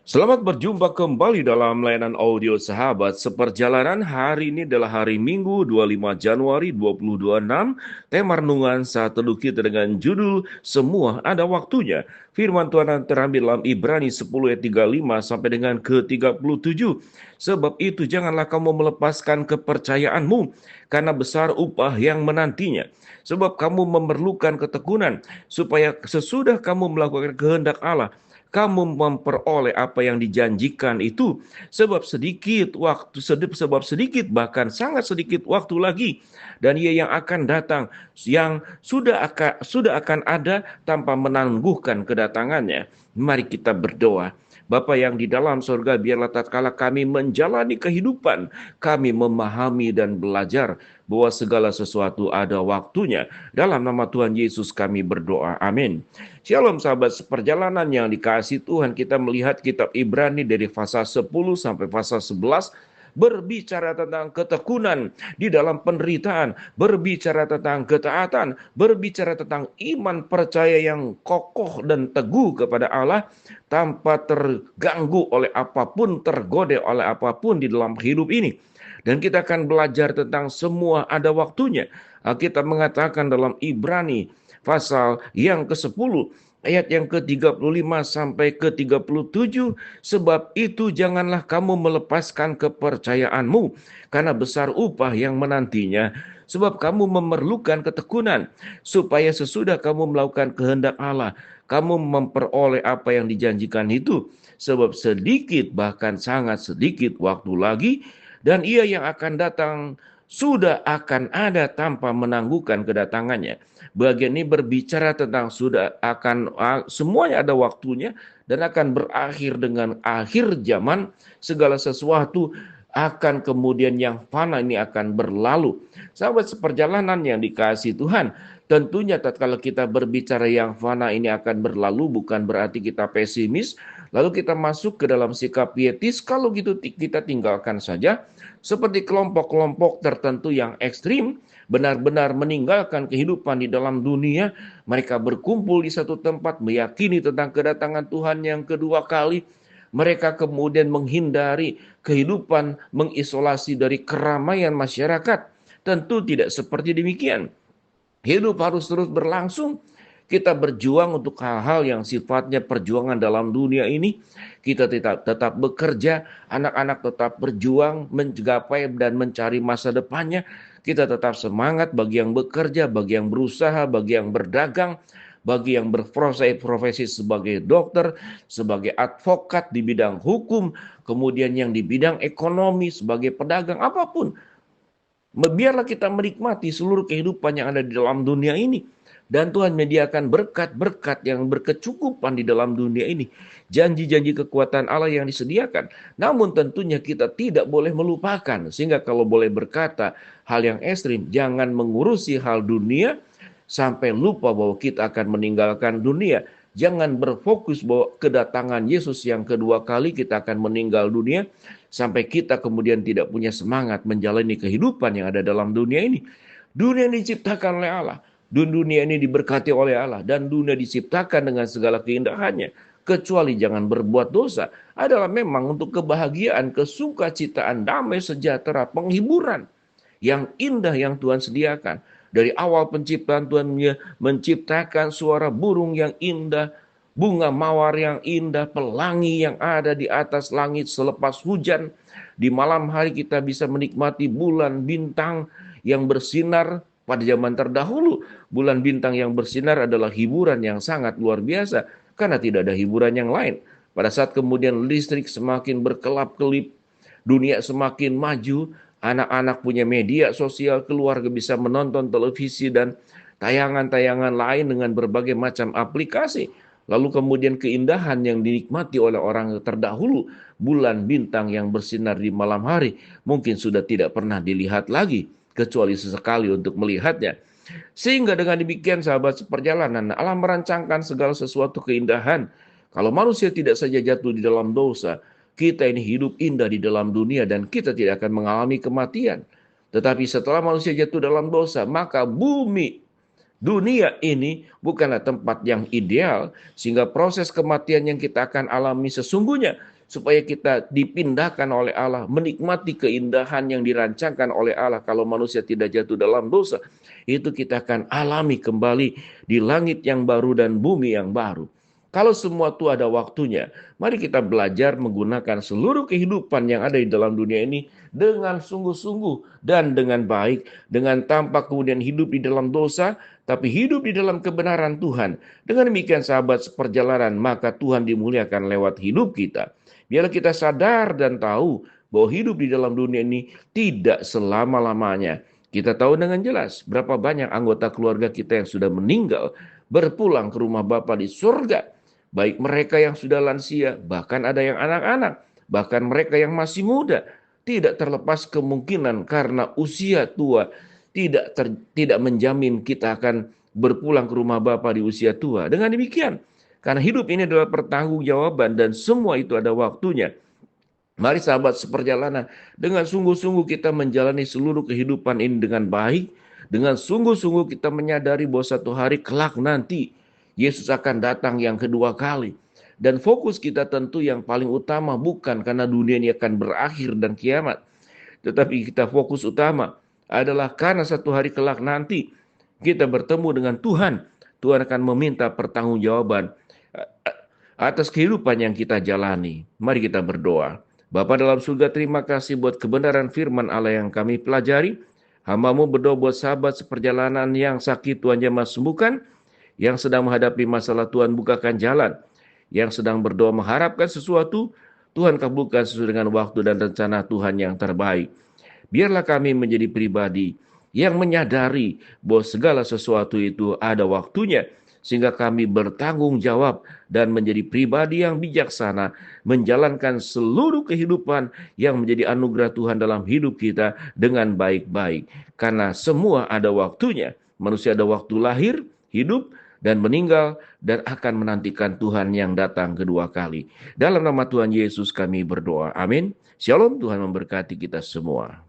Selamat berjumpa kembali dalam layanan audio sahabat. Seperjalanan hari ini adalah hari Minggu 25 Januari 2026. Tema renungan saat teduh kita dengan judul Semua Ada Waktunya. Firman Tuhan yang terambil dalam Ibrani 10 ayat 35 sampai dengan ke-37. Sebab itu janganlah kamu melepaskan kepercayaanmu, karena besar upah yang menantinya. Sebab kamu memerlukan ketekunan, supaya sesudah kamu melakukan kehendak Allah, kamu memperoleh apa yang dijanjikan itu. Sebab sedikit waktu, sebab sedikit, bahkan sangat sedikit waktu lagi, dan ia yang akan datang, yang sudah akan ada tanpa menangguhkan kedatangannya. Mari kita berdoa. Bapa yang di dalam surga, biarlah tatkala kami menjalani kehidupan, kami memahami dan belajar bahwa segala sesuatu ada waktunya. Dalam nama Tuhan Yesus kami berdoa. Amin. Shalom sahabat, seperjalanan yang dikasihi Tuhan, kita melihat kitab Ibrani dari pasal 10 sampai pasal 11 berbicara tentang ketekunan di dalam penderitaan, berbicara tentang ketaatan, berbicara tentang iman percaya yang kokoh dan teguh kepada Allah tanpa terganggu oleh apapun, tergoda oleh apapun di dalam hidup ini. Dan kita akan belajar tentang semua ada waktunya. Kita mengatakan dalam Ibrani pasal yang ke-10 ayat yang ke-35 sampai ke-37, sebab itu janganlah kamu melepaskan kepercayaanmu, karena besar upah yang menantinya. Sebab kamu memerlukan ketekunan, supaya sesudah kamu melakukan kehendak Allah, kamu memperoleh apa yang dijanjikan itu. Sebab sedikit, bahkan sangat sedikit waktu lagi, dan ia yang akan datang sudah akan ada tanpa menangguhkan kedatangannya. Bagian ini berbicara tentang sudah akan semuanya ada waktunya dan akan berakhir dengan akhir zaman. Segala sesuatu akan kemudian yang fana ini akan berlalu. Sahabat seperjalanan yang dikasihi Tuhan, tentunya tatkala kita berbicara yang fana ini akan berlalu, bukan berarti kita pesimis, lalu kita masuk ke dalam sikap pietis. Kalau gitu kita tinggalkan saja, seperti kelompok-kelompok tertentu yang ekstrim, benar-benar meninggalkan kehidupan di dalam dunia. Mereka berkumpul di satu tempat, meyakini tentang kedatangan Tuhan yang kedua kali. Mereka kemudian menghindari kehidupan, mengisolasi dari keramaian masyarakat. Tentu tidak seperti demikian. Hidup harus terus berlangsung. Kita berjuang untuk hal-hal yang sifatnya perjuangan dalam dunia ini. Kita tetap bekerja, anak-anak tetap berjuang, menggapai dan mencari masa depannya. Kita tetap semangat bagi yang bekerja, bagi yang berusaha, bagi yang berdagang, bagi yang berprofesi sebagai dokter, sebagai advokat di bidang hukum, kemudian yang di bidang ekonomi, sebagai pedagang, apapun. Biarlah kita menikmati seluruh kehidupan yang ada di dalam dunia ini. Dan Tuhan menyediakan berkat-berkat yang berkecukupan di dalam dunia ini. Janji-janji kekuatan Allah yang disediakan. Namun tentunya kita tidak boleh melupakan. Sehingga kalau boleh berkata hal yang ekstrim, jangan mengurusi hal dunia sampai lupa bahwa kita akan meninggalkan dunia. Jangan berfokus bahwa kedatangan Yesus yang kedua kali kita akan meninggal dunia, sampai kita kemudian tidak punya semangat menjalani kehidupan yang ada dalam dunia ini. Dunia ini diciptakan oleh Allah. Dunia ini diberkati oleh Allah. Dan dunia diciptakan dengan segala keindahannya. Kecuali jangan berbuat dosa. Adalah memang untuk kebahagiaan, kesukacitaan, damai, sejahtera, penghiburan yang indah yang Tuhan sediakan. Dari awal penciptaan Tuhan menciptakan suara burung yang indah, bunga mawar yang indah, pelangi yang ada di atas langit selepas hujan. Di malam hari kita bisa menikmati bulan bintang yang bersinar. Pada zaman terdahulu, bulan bintang yang bersinar adalah hiburan yang sangat luar biasa, karena tidak ada hiburan yang lain. Pada saat kemudian listrik semakin berkelap-kelip, dunia semakin maju, anak-anak punya media sosial, keluarga bisa menonton televisi dan tayangan-tayangan lain dengan berbagai macam aplikasi. Lalu kemudian keindahan yang dinikmati oleh orang terdahulu, bulan bintang yang bersinar di malam hari, mungkin sudah tidak pernah dilihat lagi, kecuali sesekali untuk melihatnya. Sehingga dengan demikian sahabat seperjalanan, Allah merancangkan segala sesuatu keindahan. Kalau manusia tidak saja jatuh di dalam dosa, kita ini hidup indah di dalam dunia dan kita tidak akan mengalami kematian. Tetapi setelah manusia jatuh dalam dosa, maka dunia ini bukanlah tempat yang ideal, sehingga proses kematian yang kita akan alami sesungguhnya supaya kita dipindahkan oleh Allah, menikmati keindahan yang dirancangkan oleh Allah. Kalau manusia tidak jatuh dalam dosa, itu kita akan alami kembali di langit yang baru dan bumi yang baru. Kalau semua itu ada waktunya, mari kita belajar menggunakan seluruh kehidupan yang ada di dalam dunia ini dengan sungguh-sungguh dan dengan baik, dengan tanpa kemudian hidup di dalam dosa, tapi hidup di dalam kebenaran Tuhan. Dengan demikian sahabat seperjalanan, maka Tuhan dimuliakan lewat hidup kita. Biarlah kita sadar dan tahu bahwa hidup di dalam dunia ini tidak selama-lamanya. Kita tahu dengan jelas berapa banyak anggota keluarga kita yang sudah meninggal, berpulang ke rumah Bapa di surga. Baik mereka yang sudah lansia, bahkan ada yang anak-anak, bahkan mereka yang masih muda. Tidak terlepas kemungkinan karena usia tua tidak menjamin kita akan berpulang ke rumah Bapa di usia tua. Dengan demikian, karena hidup ini adalah pertanggungjawaban dan semua itu ada waktunya. Mari sahabat seperjalanan, dengan sungguh-sungguh kita menjalani seluruh kehidupan ini dengan baik, dengan sungguh-sungguh kita menyadari bahwa satu hari kelak nanti Yesus akan datang yang kedua kali. Dan fokus kita tentu yang paling utama bukan karena dunia ini akan berakhir dan kiamat, tetapi kita fokus utama adalah karena satu hari kelak nanti kita bertemu dengan Tuhan. Tuhan akan meminta pertanggungjawaban atas kehidupan yang kita jalani. Mari kita berdoa. Bapa dalam surga, terima kasih buat kebenaran firman Allah yang kami pelajari. Hamba-Mu berdoa buat sahabat seperjalanan yang sakit, Tuhan jamah sembuhkan. Yang sedang menghadapi masalah, Tuhan bukakan jalan. Yang sedang berdoa mengharapkan sesuatu, Tuhan kabulkan sesuai dengan waktu dan rencana Tuhan yang terbaik. Biarlah kami menjadi pribadi yang menyadari bahwa segala sesuatu itu ada waktunya, sehingga kami bertanggung jawab dan menjadi pribadi yang bijaksana, menjalankan seluruh kehidupan yang menjadi anugerah Tuhan dalam hidup kita dengan baik-baik. Karena semua ada waktunya. Manusia ada waktu lahir, hidup, dan meninggal, dan akan menantikan Tuhan yang datang kedua kali. Dalam nama Tuhan Yesus kami berdoa. Amin. Shalom, Tuhan memberkati kita semua.